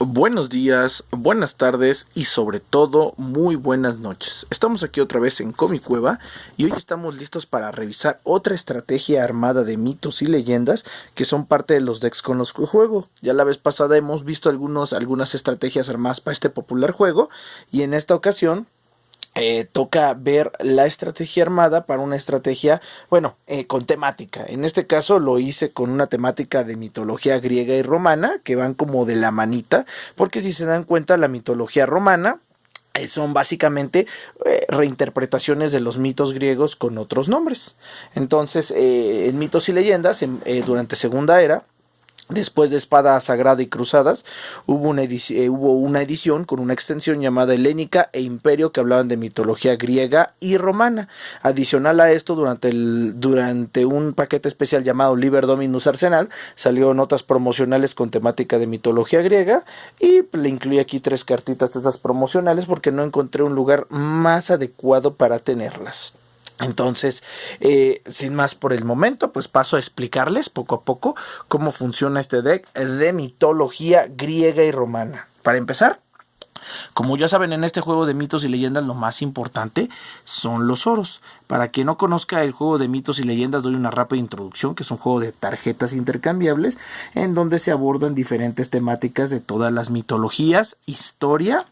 Buenos días, buenas tardes y sobre todo muy buenas noches. Estamos aquí otra vez en Comicueva y hoy estamos listos para revisar otra estrategia armada de mitos y leyendas que son parte de los decks con los que juego. Ya la vez pasada hemos visto algunas estrategias armadas para este popular juego y en esta ocasión toca ver la estrategia armada para una estrategia, con temática. En este caso lo hice con una temática de mitología griega y romana, que van como de la manita, porque si se dan cuenta la mitología romana son básicamente reinterpretaciones de los mitos griegos con otros nombres. Entonces, en mitos y leyendas, durante Segunda Era, después de Espada Sagrada y Cruzadas, hubo una edición con una extensión llamada Helénica e Imperio que hablaban de mitología griega y romana. Adicional a esto, durante un paquete especial llamado Liber Dominus Arsenal, salió notas promocionales con temática de mitología griega y le incluí aquí 3 cartitas de esas promocionales porque no encontré un lugar más adecuado para tenerlas. Entonces, sin más por el momento, pues paso a explicarles poco a poco cómo funciona este deck de mitología griega y romana. Para empezar, como ya saben, en este juego de mitos y leyendas lo más importante son los oros. Para quien no conozca el juego de mitos y leyendas, doy una rápida introducción, que es un juego de tarjetas intercambiables en donde se abordan diferentes temáticas de todas las mitologías, historia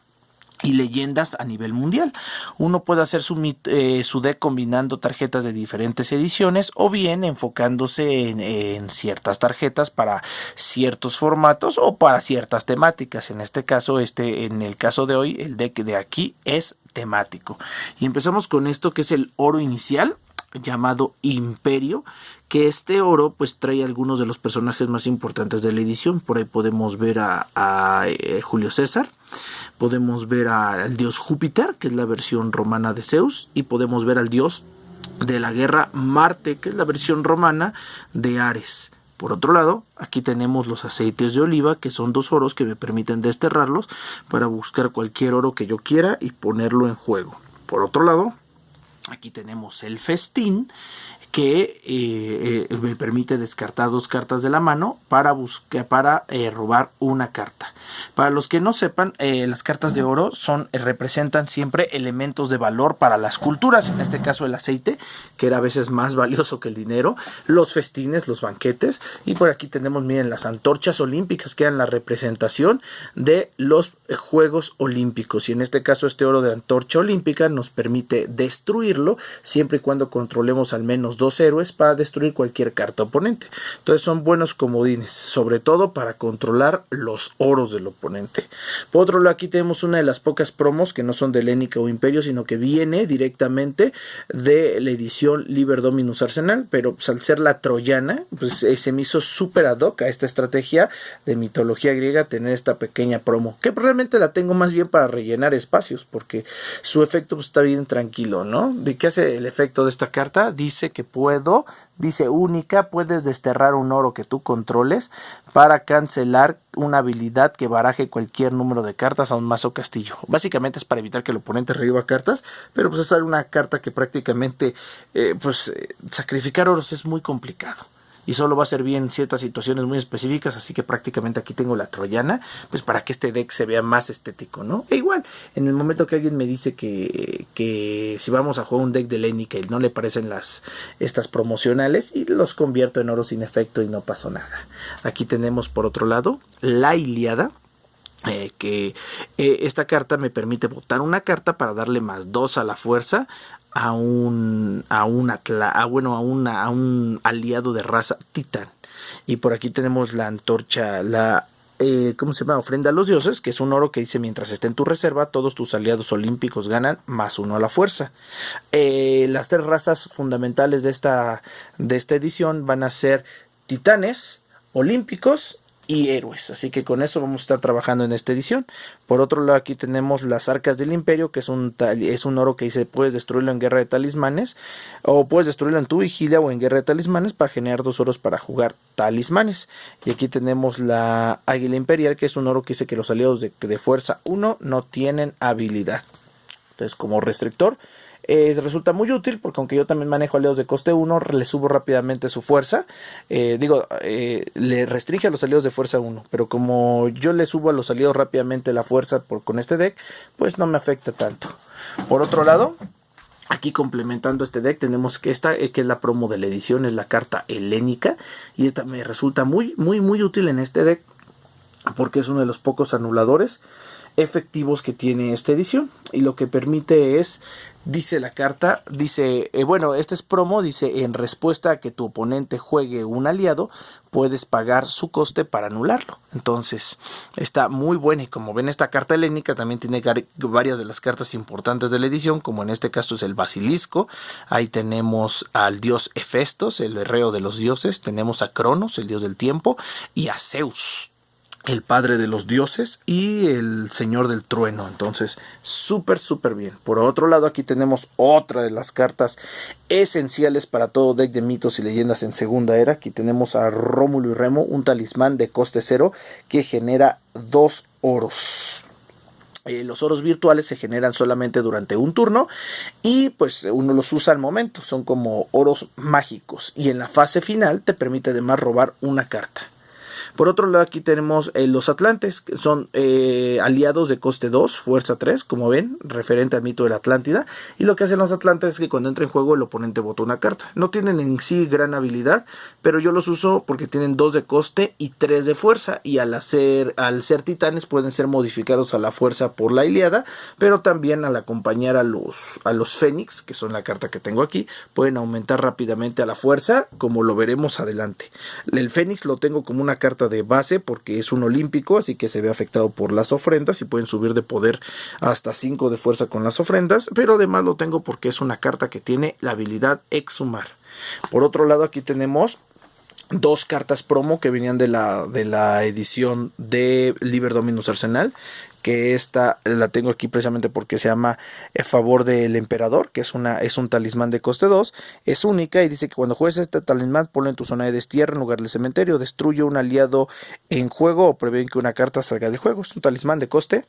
y leyendas a nivel mundial. Uno puede hacer su deck combinando tarjetas de diferentes ediciones o bien enfocándose en ciertas tarjetas para ciertos formatos o para ciertas temáticas. En este caso, en el caso de hoy, el deck de aquí es temático. Y empezamos con esto que es el oro inicial, llamado Imperio, que este oro pues trae algunos de los personajes más importantes de la edición. Por ahí podemos ver a Julio César, podemos ver al dios Júpiter, que es la versión romana de Zeus, y podemos ver al dios de la guerra Marte, que es la versión romana de Ares. Por otro lado, aquí tenemos los aceites de oliva, que son 2 oros que me permiten desterrarlos para buscar cualquier oro que yo quiera y ponerlo en juego. Por otro lado, aquí tenemos el festín, que me permite descartar 2 cartas de la mano para robar una carta. Para los que no sepan, las cartas de oro representan siempre elementos de valor para las culturas. En este caso el aceite, que era a veces más valioso que el dinero, los festines, los banquetes, y por aquí tenemos, miren, las antorchas olímpicas, que eran la representación de los Juegos Olímpicos. Y en este caso este oro de antorcha olímpica nos permite destruirlo siempre y cuando controlemos al menos 2 héroes para destruir cualquier carta oponente. Entonces son buenos comodines, sobre todo para controlar los oros del oponente. Por otro lado, aquí tenemos una de las pocas promos que no son de Helénica o Imperio, sino que viene directamente de la edición Liber Dominus Arsenal, pero pues, al ser la troyana, pues se me hizo súper ad hoc a esta estrategia de mitología griega tener esta pequeña promo, que realmente la tengo más bien para rellenar espacios, porque su efecto pues, está bien tranquilo, ¿no? ¿De qué hace el efecto de esta carta? Dice que dice única, puedes desterrar un oro que tú controles para cancelar una habilidad que baraje cualquier número de cartas a un mazo castillo. Básicamente es para evitar que el oponente reviva cartas, pero pues es una carta que prácticamente sacrificar oros es muy complicado. Y solo va a servir en ciertas situaciones muy específicas, así que prácticamente aquí tengo la troyana, pues para que este deck se vea más estético, ¿no? E igual, en el momento que alguien me dice que si vamos a jugar un deck de Helénica y no le parecen estas promocionales, y los convierto en oro sin efecto y no pasó nada. Aquí tenemos por otro lado la Ilíada. Esta carta me permite botar una carta para darle más 2 a la fuerza a un aliado de raza titán. Y por aquí tenemos la antorcha, ¿cómo se llama? Ofrenda a los dioses, que es un oro que dice: mientras esté en tu reserva, todos tus aliados olímpicos ganan más 1 a la fuerza. Las 3 razas fundamentales de esta edición van a ser titanes, olímpicos y héroes, así que con eso vamos a estar trabajando en esta edición. Por otro lado, aquí tenemos las Arcas del Imperio, que es un oro que dice: puedes destruirlo en Guerra de Talismanes, o puedes destruirlo en tu vigilia o en Guerra de Talismanes para generar 2 oros para jugar talismanes. Y aquí tenemos la Águila Imperial, que es un oro que dice que los aliados de fuerza 1 no tienen habilidad. Entonces, como restrictor, Resulta muy útil porque aunque yo también manejo aliados de coste 1, le subo rápidamente su fuerza. Le restringe a los aliados de fuerza 1, pero como yo le subo a los aliados rápidamente la fuerza con este deck, pues no me afecta tanto. Por otro lado, aquí complementando este deck tenemos que esta, que es la promo de la edición, es la carta helénica, y esta me resulta muy útil en este deck porque es uno de los pocos anuladores efectivos que tiene esta edición, y lo que permite es, dice la carta, dice, bueno, este es promo, dice, en respuesta a que tu oponente juegue un aliado, puedes pagar su coste para anularlo. Entonces, está muy buena, y como ven, esta carta helénica también tiene varias de las cartas importantes de la edición, como en este caso es el Basilisco. Ahí tenemos al dios Hefestos, el herrero de los dioses, tenemos a Cronos, el dios del tiempo, y a Zeus, el padre de los dioses y el señor del trueno. Entonces, súper bien. Por otro lado, aquí tenemos otra de las cartas esenciales para todo deck de mitos y leyendas en segunda era. Aquí tenemos a Rómulo y Remo, un talismán de coste 0 que genera 2 oros. Los oros virtuales se generan solamente durante un turno y pues uno los usa al momento. Son como oros mágicos, y en la fase final te permite además robar una carta. Por otro lado, aquí tenemos los Atlantes, que son aliados de coste 2, fuerza 3, como ven, referente al mito de la Atlántida. Y lo que hacen los Atlantes es que cuando entra en juego el oponente bota una carta. No tienen en sí gran habilidad, pero yo los uso porque tienen 2 de coste y 3 de fuerza. Y al ser titanes pueden ser modificados a la fuerza por la Ilíada, pero también al acompañar a los Fénix, que son la carta que tengo aquí, pueden aumentar rápidamente a la fuerza, como lo veremos adelante. El Fénix lo tengo como una carta de base porque es un olímpico, así que se ve afectado por las ofrendas y pueden subir de poder hasta 5 de fuerza con las ofrendas, pero además lo tengo porque es una carta que tiene la habilidad exhumar. Por otro lado, aquí tenemos 2 cartas promo que venían de la edición de Liber Dominus Arsenal, que esta la tengo aquí precisamente porque se llama A Favor del Emperador, que es un talismán de coste 2, es única y dice que cuando juegues este talismán ponlo en tu zona de destierro en lugar del cementerio, destruye un aliado en juego o prevé que una carta salga del juego. Es un talismán de coste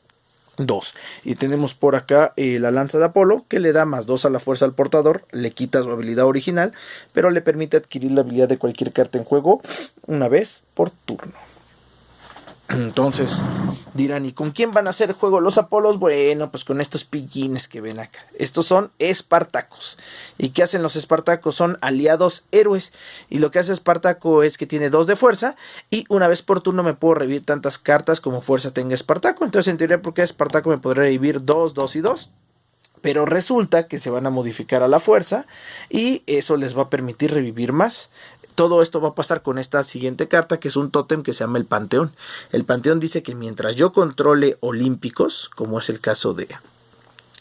2. Y tenemos por acá la lanza de Apolo, que le da más 2 a la fuerza al portador, le quita su habilidad original, pero le permite adquirir la habilidad de cualquier carta en juego una vez por turno. Entonces dirán, ¿y con quién van a hacer juego los Apolos? Bueno, pues con estos pillines que ven acá. Estos son Espartacos. ¿Y qué hacen los Espartacos? Son aliados héroes. Y lo que hace Espartaco es que tiene 2 de fuerza, y una vez por turno me puedo revivir tantas cartas como fuerza tenga Espartaco. Entonces en teoría, porque Espartaco me podrá revivir 2, 2 y 2. Pero resulta que se van a modificar a la fuerza y eso les va a permitir revivir más. Todo esto va a pasar con esta siguiente carta, que es un tótem que se llama el Panteón. El Panteón dice que mientras yo controle olímpicos, como es el caso de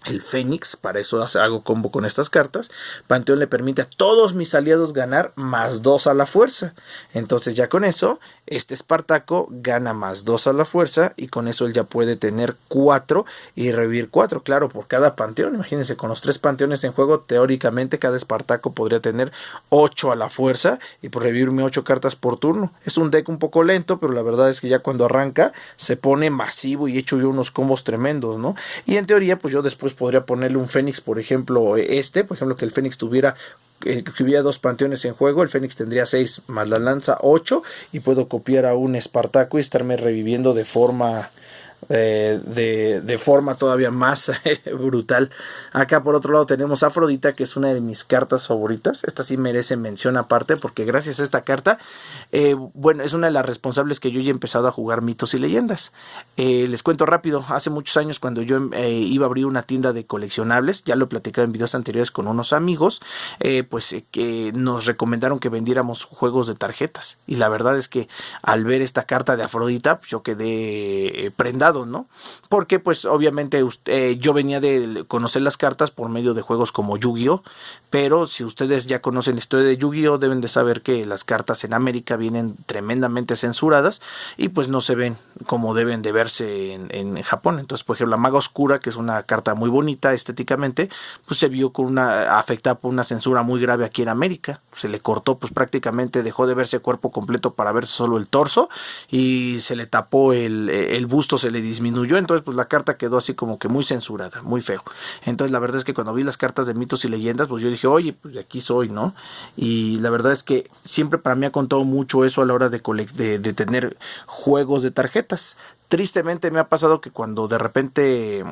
el Fénix, para eso hago combo con estas cartas, Panteón le permite a todos mis aliados ganar más 2 a la fuerza. Entonces ya con eso, este Espartaco gana más 2 a la fuerza, y con eso él ya puede tener 4 y revivir 4. Claro, por cada Panteón, imagínense, con los 3 Panteones en juego, teóricamente cada Espartaco podría tener 8 a la fuerza y por revivirme 8 cartas por turno. Es un deck un poco lento, pero la verdad es que ya cuando arranca se pone masivo y he hecho yo unos combos tremendos, ¿no? Y en teoría, pues yo después podría ponerle un Fénix, por ejemplo, que el Fénix tuviera, que hubiera 2 Panteones en juego, el Fénix tendría 6 más la lanza 8, y puedo copiar a un Espartaco y estarme reviviendo de forma de forma todavía más brutal. Acá por otro lado tenemos a Afrodita, que es una de mis cartas favoritas. Esta sí merece mención aparte, porque gracias a esta carta, bueno, es una de las responsables que yo ya he empezado a jugar mitos y leyendas. Les cuento rápido, hace muchos años cuando yo iba a abrir una tienda de coleccionables, ya lo he platicado en videos anteriores con unos amigos, que nos recomendaron que vendiéramos juegos de tarjetas, y la verdad es que al ver esta carta de Afrodita, pues yo quedé prendado, ¿no? Porque pues obviamente yo venía de conocer las cartas por medio de juegos como Yu-Gi-Oh, pero si ustedes ya conocen la historia de Yu-Gi-Oh, deben de saber que las cartas en América vienen tremendamente censuradas y pues no se ven como deben de verse en Japón. Entonces, por ejemplo, la Maga Oscura, que es una carta muy bonita estéticamente, pues se vio con afectada por una censura muy grave aquí en América. Se le cortó, pues prácticamente dejó de verse cuerpo completo para verse solo el torso, y se le tapó el busto, se le disminuyó, entonces pues la carta quedó así como que muy censurada, muy feo. Entonces la verdad es que cuando vi las cartas de mitos y leyendas, pues yo dije, oye, pues de aquí soy, ¿no? Y la verdad es que siempre para mí ha contado mucho eso a la hora de tener juegos de tarjetas. Tristemente me ha pasado que cuando de repente,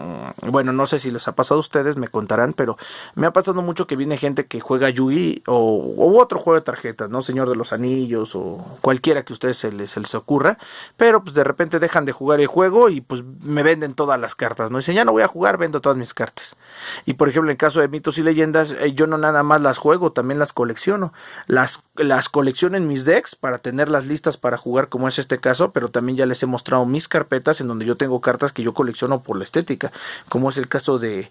bueno, no sé si les ha pasado a ustedes, me contarán, pero me ha pasado mucho que viene gente que juega Yugi o otro juego de tarjetas, ¿no? Señor de los Anillos o cualquiera que a ustedes se les ocurra, pero pues de repente dejan de jugar el juego y pues me venden todas las cartas, ¿no? Dicen, ya no voy a jugar, vendo todas mis cartas. Y por ejemplo, en el caso de mitos y leyendas, yo no nada más las juego, también las colecciono. Las colecciono en mis decks para tenerlas listas para jugar, como es este caso, pero también ya les he mostrado mis carpetas en donde yo tengo cartas que yo colecciono por la estética, como es el caso de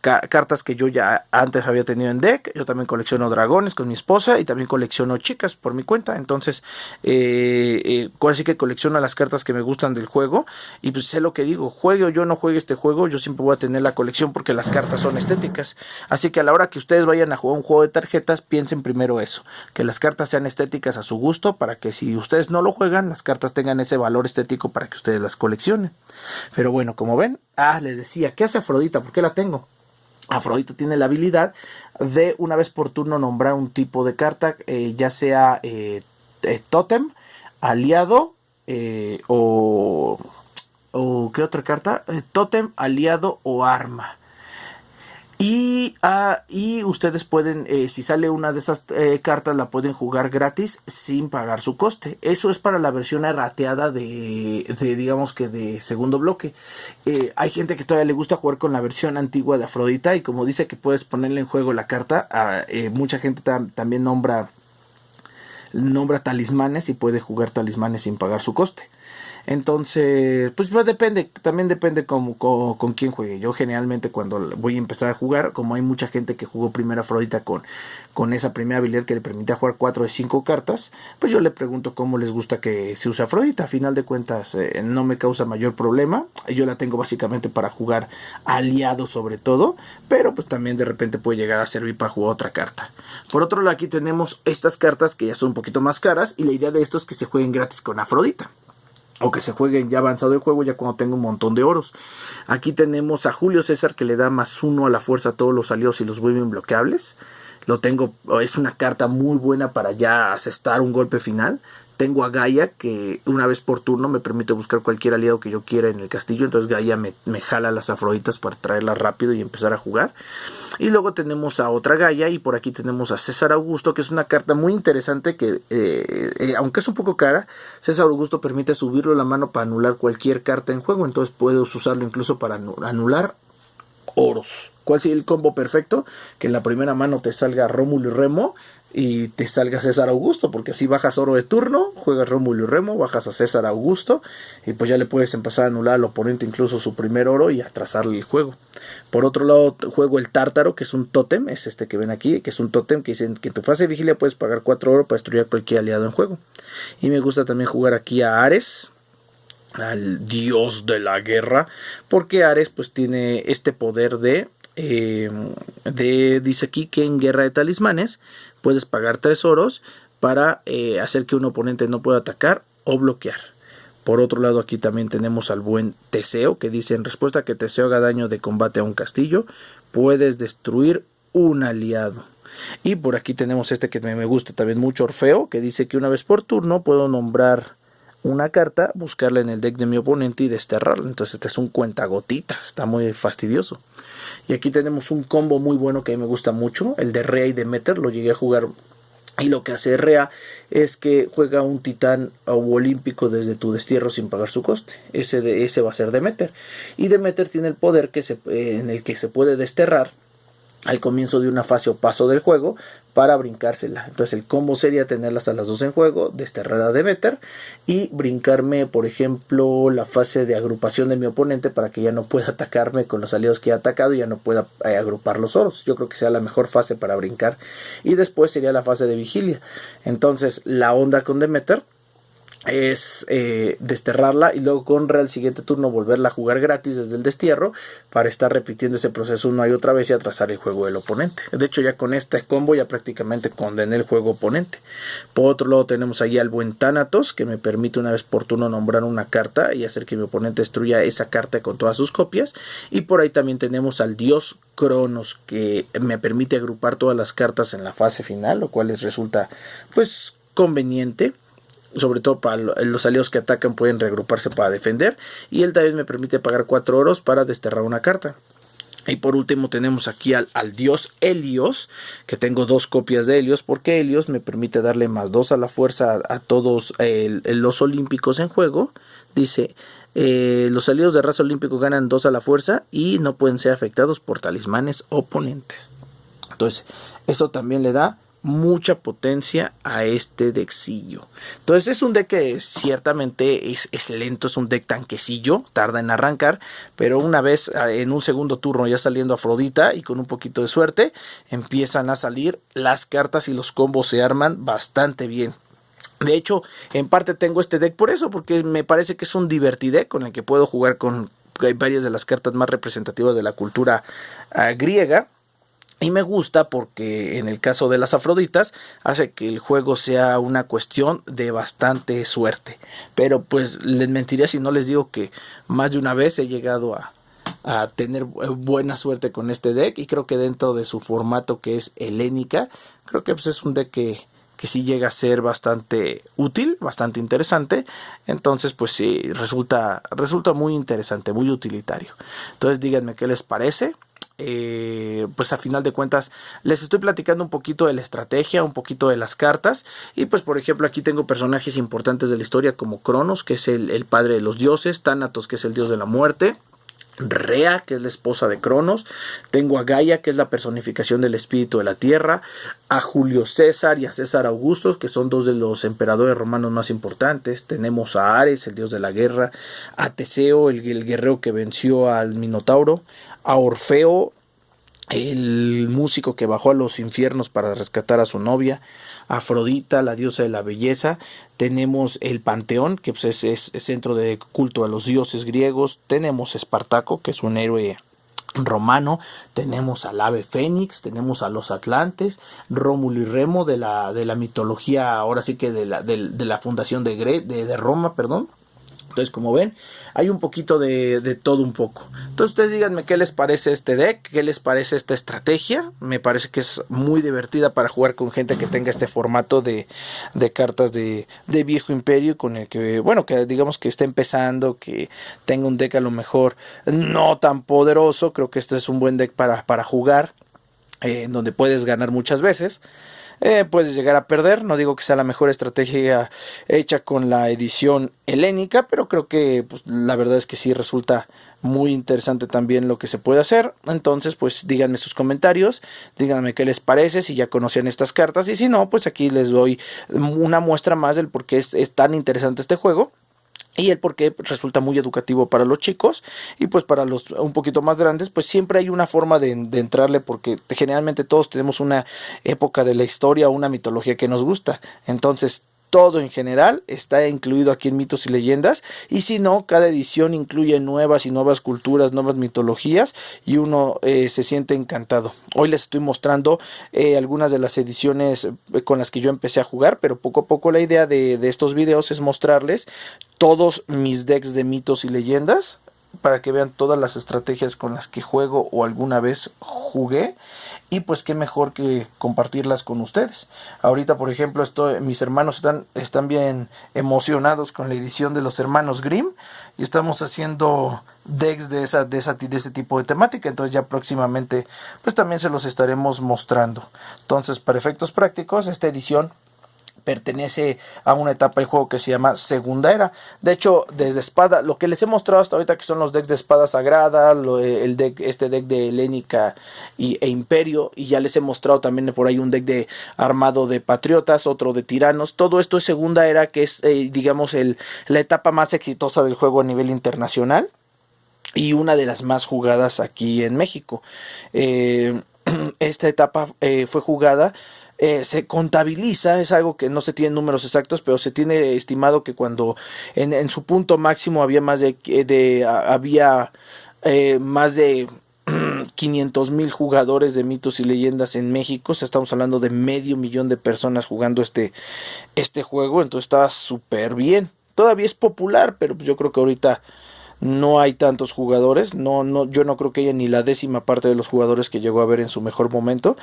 cartas que yo ya antes había tenido en deck. Yo también colecciono dragones con mi esposa y también colecciono chicas por mi cuenta. Entonces así que colecciono las cartas que me gustan del juego y pues sé lo que digo, juegue o yo no juegue este juego, yo siempre voy a tener la colección porque las cartas son estéticas. Así que a la hora que ustedes vayan a jugar un juego de tarjetas, piensen primero eso, que las cartas sean estéticas a su gusto, para que si ustedes no lo juegan, las cartas tengan ese valor estético para que ustedes las coleccionen. Pero bueno, como ven, les decía, ¿qué hace Afrodita? ¿Por qué la tengo? Afrodita tiene la habilidad de una vez por turno nombrar un tipo de carta, ya sea tótem, aliado o ¿qué otra carta? Tótem, aliado o arma. Y ustedes pueden, si sale una de esas cartas, la pueden jugar gratis sin pagar su coste. Eso es para la versión errateada digamos que de segundo bloque. Hay gente que todavía le gusta jugar con la versión antigua de Afrodita, y como dice que puedes ponerle en juego la carta, mucha gente también nombra talismanes y puede jugar talismanes sin pagar su coste. Entonces, pues depende, también depende con quién juegue. Yo generalmente cuando voy a empezar a jugar, como hay mucha gente que jugó primero Afrodita con esa primera habilidad que le permite jugar 4 de 5 cartas, pues yo le pregunto cómo les gusta que se use Afrodita. A final de cuentas no me causa mayor problema. Yo la tengo básicamente para jugar aliado sobre todo, pero pues también de repente puede llegar a servir para jugar otra carta. Por otro lado, aquí tenemos estas cartas que ya son un poquito más caras, y la idea de esto es que se jueguen gratis con Afrodita, o que se jueguen ya avanzado el juego, ya cuando tenga un montón de oros. Aquí tenemos a Julio César, que le da +1 a la fuerza a todos los aliados y los vuelve imbloqueables. Lo tengo, es una carta muy buena para ya asestar un golpe final. Tengo a Gaia, que una vez por turno me permite buscar cualquier aliado que yo quiera en el castillo. Entonces Gaia me jala las Afroditas para traerlas rápido y empezar a jugar. Y luego tenemos a otra Gaia, y por aquí tenemos a César Augusto, que es una carta muy interesante que, aunque es un poco cara, César Augusto permite subirlo a la mano para anular cualquier carta en juego. Entonces puedes usarlo incluso para anular oros. ¿Cuál sería el combo perfecto? Que en la primera mano te salga Rómulo y Remo y te salga César Augusto, porque así bajas oro de turno, juegas Rómulo y Remo, bajas a César Augusto y pues ya le puedes empezar a anular al oponente incluso su primer oro y atrasarle el juego. Por otro lado, juego el Tártaro, que es un tótem, es este que ven aquí, que es un tótem que dicen que en tu fase de vigilia puedes pagar 4 oro para destruir a cualquier aliado en juego. Y me gusta también jugar aquí a Ares, al dios de la guerra, porque Ares pues tiene este poder dice aquí que en guerra de talismanes puedes pagar 3 oros para hacer que un oponente no pueda atacar o bloquear. Por otro lado, aquí también tenemos al buen Teseo, que dice: en respuesta a que Teseo haga daño de combate a un castillo, puedes destruir un aliado. Y por aquí tenemos este que me gusta también mucho, Orfeo, que dice que una vez por turno puedo nombrar una carta, buscarla en el deck de mi oponente y desterrarla. Entonces este es un cuentagotitas, está muy fastidioso. Y aquí tenemos un combo muy bueno que a mí me gusta mucho, el de Rea y Demeter. Lo llegué a jugar, y lo que hace Rea es que juega un titán olímpico desde tu destierro sin pagar su coste. Ese va a ser Demeter. Y Demeter tiene el poder en el que se puede desterrar al comienzo de una fase o paso del juego para brincársela. Entonces el combo sería tenerlas a las dos en juego, desterrar a Demeter y brincarme, por ejemplo, la fase de agrupación de mi oponente para que ya no pueda atacarme con los aliados que ha atacado y ya no pueda agrupar los oros. Yo creo que sea la mejor fase para brincar. Y después sería la fase de vigilia. Entonces la onda con Demeter es desterrarla y luego con al siguiente turno volverla a jugar gratis desde el destierro para estar repitiendo ese proceso una y otra vez y atrasar el juego del oponente. De hecho, ya con este combo ya prácticamente condené el juego oponente. Por otro lado tenemos ahí al buen Thanatos, que me permite una vez por turno nombrar una carta y hacer que mi oponente destruya esa carta con todas sus copias. Y por ahí también tenemos al dios Cronos, que me permite agrupar todas las cartas en la fase final, lo cual les resulta pues conveniente. Sobre todo para los aliados que atacan pueden reagruparse para defender. Y él también me permite pagar 4 oros para desterrar una carta. Y por último tenemos aquí al dios Helios, que tengo 2 copias de Helios, porque Helios me permite darle +2 a la fuerza a todos los olímpicos en juego. Dice, los aliados de raza olímpico ganan 2 a la fuerza y no pueden ser afectados por talismanes oponentes. Entonces, eso también le da mucha potencia a este deckcillo. Entonces es un deck que ciertamente es lento, es un deck tanquecillo, tarda en arrancar, pero una vez en un segundo turno ya saliendo Afrodita y con un poquito de suerte empiezan a salir las cartas y los combos se arman bastante bien. De hecho, en parte tengo este deck por eso, porque me parece que es un divertideck con el que puedo jugar con varias de las cartas más representativas de la cultura griega. Y me gusta porque en el caso de las Afroditas hace que el juego sea una cuestión de bastante suerte. Pero pues les mentiría si no les digo que más de una vez he llegado a tener buena suerte con este deck. Y creo que dentro de su formato, que es helénica, creo que pues es un deck que sí llega a ser bastante útil, bastante interesante. Entonces pues sí, resulta muy interesante, muy utilitario. Entonces díganme qué les parece. Pues a final de cuentas les estoy platicando un poquito de la estrategia, un poquito de las cartas. Y pues por ejemplo aquí tengo personajes importantes de la historia como Cronos, que es el padre de los dioses, Thanatos, que es el dios de la muerte, Rea, que es la esposa de Cronos. Tengo a Gaia, que es la personificación del espíritu de la tierra. A Julio César y a César Augusto, que son 2 de los emperadores romanos más importantes. Tenemos a Ares, el dios de la guerra. A Teseo, el guerrero que venció al Minotauro. A Orfeo, el músico que bajó a los infiernos para rescatar a su novia. Afrodita, la diosa de la belleza. Tenemos el Panteón, que pues es centro de culto a los dioses griegos. Tenemos Espartaco, que es un héroe romano. Tenemos al ave fénix, tenemos a los atlantes, Rómulo y Remo de la mitología, ahora sí que de la fundación de Roma, perdón. Entonces, como ven, hay un poquito de todo un poco. Entonces, ustedes díganme qué les parece este deck, qué les parece esta estrategia. Me parece que es muy divertida para jugar con gente que tenga este formato de cartas de viejo imperio, con el que, bueno, que digamos que esté empezando, que tenga un deck a lo mejor no tan poderoso. Creo que este es un buen deck para jugar, en donde puedes ganar muchas veces. Puedes llegar a perder, no digo que sea la mejor estrategia hecha con la edición helénica, pero creo que pues, la verdad es que sí resulta muy interesante también lo que se puede hacer. Entonces pues díganme sus comentarios, díganme qué les parece, si ya conocían estas cartas, y si no, pues aquí les doy una muestra más del por qué es tan interesante este juego. Y el por qué resulta muy educativo para los chicos. Y pues para los un poquito más grandes, pues siempre hay una forma de entrarle, porque generalmente todos tenemos una época de la historia o una mitología que nos gusta. Entonces todo en general está incluido aquí en Mitos y Leyendas. Y si no, cada edición incluye nuevas y nuevas culturas, nuevas mitologías, y uno se siente encantado. Hoy les estoy mostrando algunas de las ediciones con las que yo empecé a jugar, pero poco a poco la idea de estos videos es mostrarles todos mis decks de Mitos y Leyendas, para que vean todas las estrategias con las que juego o alguna vez jugué. Y pues qué mejor que compartirlas con ustedes. Ahorita por ejemplo mis hermanos están bien emocionados con la edición de los hermanos Grimm, y estamos haciendo decks de ese tipo de temática. Entonces ya próximamente pues también se los estaremos mostrando. Entonces, para efectos prácticos, esta edición pertenece a una etapa del juego que se llama Segunda Era. De hecho, desde espada, lo que les he mostrado hasta ahorita, que son los decks de espada sagrada, este deck de helénica e imperio, y ya les he mostrado también por ahí un deck de armado de patriotas, otro de tiranos. Todo esto es Segunda Era, que es digamos la etapa más exitosa del juego a nivel internacional y una de las más jugadas aquí en México. Esta etapa fue jugada se contabiliza, es algo que no se tiene números exactos, pero se tiene estimado que cuando en su punto máximo había más de 500,000 jugadores de mitos y leyendas en México. O sea, estamos hablando de 500,000 de personas jugando este juego, entonces estaba súper bien. Todavía es popular, pero yo creo que ahorita no hay tantos jugadores. Yo no creo que haya ni la 10ª parte de los jugadores que llegó a ver en su mejor momento.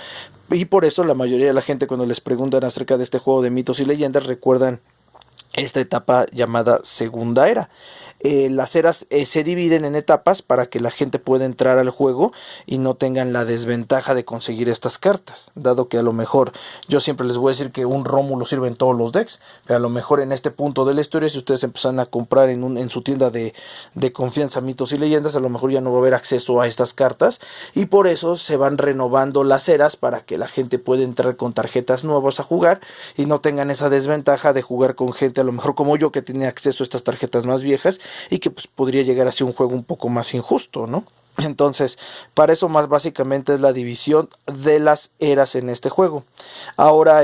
Y por eso la mayoría de la gente, cuando les preguntan acerca de este juego de mitos y leyendas, recuerdan esta etapa llamada Segunda Era. Las eras se dividen en etapas para que la gente pueda entrar al juego y no tengan la desventaja de conseguir estas cartas, dado que a lo mejor yo siempre les voy a decir que un Rómulo sirve en todos los decks, pero a lo mejor en este punto de la historia, si ustedes empiezan a comprar en su tienda de confianza mitos y leyendas, a lo mejor ya no va a haber acceso a estas cartas, y por eso se van renovando las eras para que la gente pueda entrar con tarjetas nuevas a jugar y no tengan esa desventaja de jugar con gente a lo mejor como yo, que tiene acceso a estas tarjetas más viejas y que pues podría llegar a ser un juego un poco más injusto, ¿no? Entonces, para eso más básicamente es la división de las eras en este juego. Ahora,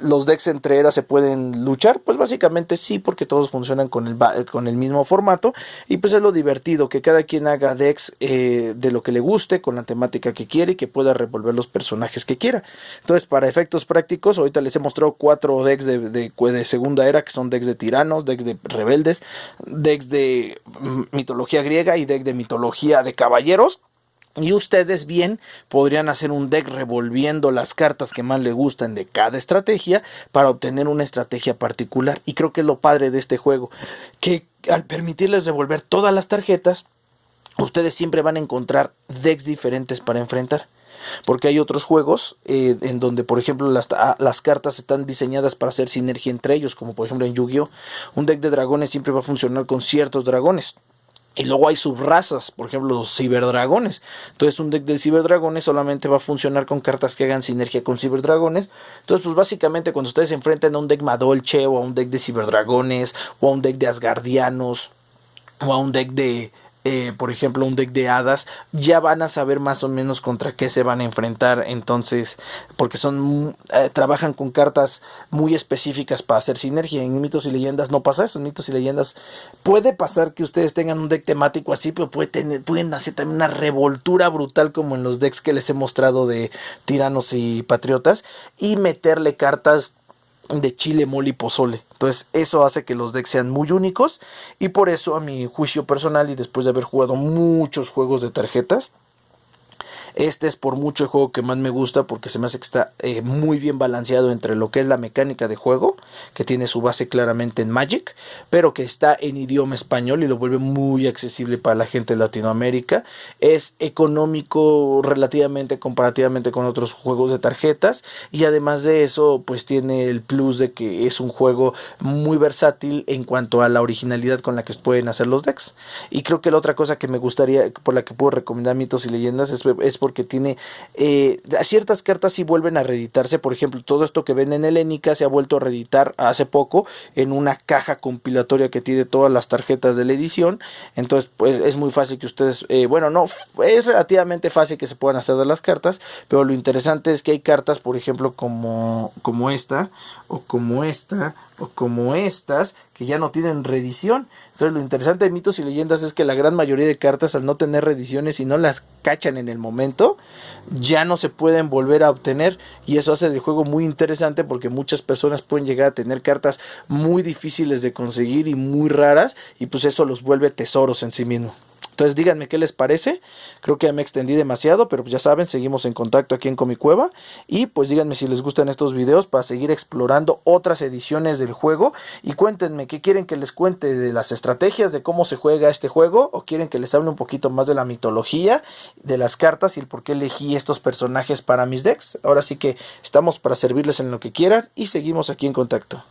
los decks entre eras se pueden luchar, pues básicamente sí, porque todos funcionan con el mismo formato, y pues es lo divertido, que cada quien haga decks de lo que le guste, con la temática que quiere, y que pueda revolver los personajes que quiera. Entonces, para efectos prácticos, ahorita les he mostrado 4 decks de segunda era, que son decks de tiranos, decks de rebeldes, decks de mitología griega y deck de mitología de caballeros. Y ustedes bien podrían hacer un deck revolviendo las cartas que más les gustan de cada estrategia para obtener una estrategia particular. Y creo que es lo padre de este juego, que al permitirles revolver todas las tarjetas, ustedes siempre van a encontrar decks diferentes para enfrentar. Porque hay otros juegos en donde, por ejemplo, las cartas están diseñadas para hacer sinergia entre ellos, como por ejemplo en Yu-Gi-Oh! Un deck de dragones siempre va a funcionar con ciertos dragones. Y luego hay subrazas, por ejemplo los ciberdragones. Entonces un deck de ciberdragones solamente va a funcionar con cartas que hagan sinergia con ciberdragones. Entonces pues básicamente cuando ustedes se enfrentan a un deck Madolche, o a un deck de ciberdragones, o a un deck de asgardianos, o a un deck de por ejemplo un deck de hadas, ya van a saber más o menos contra qué se van a enfrentar. Entonces, porque trabajan con cartas muy específicas para hacer sinergia. En mitos y leyendas no pasa eso. En mitos y leyendas puede pasar que ustedes tengan un deck temático así, pero pueden hacer también una revoltura brutal, como en los decks que les he mostrado de tiranos y patriotas, y meterle cartas de chile, mole y pozole. Entonces eso hace que los decks sean muy únicos, y por eso, a mi juicio personal, y después de haber jugado muchos juegos de tarjetas, este es por mucho el juego que más me gusta, porque se me hace que está muy bien balanceado entre lo que es la mecánica de juego, que tiene su base claramente en Magic, pero que está en idioma español y lo vuelve muy accesible para la gente de Latinoamérica. Es económico relativamente, comparativamente con otros juegos de tarjetas, y además de eso pues tiene el plus de que es un juego muy versátil en cuanto a la originalidad con la que pueden hacer los decks. Y creo que la otra cosa que me gustaría, por la que puedo recomendar mitos y leyendas, es porque tiene ciertas cartas sí vuelven a reeditarse. Por ejemplo, todo esto que ven en Helénica se ha vuelto a reeditar hace poco en una caja compilatoria que tiene todas las tarjetas de la edición. Entonces pues es muy fácil que ustedes, no, es relativamente fácil que se puedan hacer de las cartas, pero lo interesante es que hay cartas, por ejemplo, como esta, o como esta, o como estas, que ya no tienen reedición. Entonces lo interesante de mitos y leyendas es que la gran mayoría de cartas, al no tener reediciones y no las cachan en el momento, ya no se pueden volver a obtener, y eso hace del juego muy interesante, porque muchas personas pueden llegar a tener cartas muy difíciles de conseguir y muy raras, y pues eso los vuelve tesoros en sí mismo. Entonces díganme qué les parece. Creo que ya me extendí demasiado, pero pues ya saben, seguimos en contacto aquí en Comicueva. Y pues díganme si les gustan estos videos para seguir explorando otras ediciones del juego. Y cuéntenme qué quieren que les cuente de las estrategias, de cómo se juega este juego, o quieren que les hable un poquito más de la mitología, de las cartas y el por qué elegí estos personajes para mis decks. Ahora sí que estamos para servirles en lo que quieran, y seguimos aquí en contacto.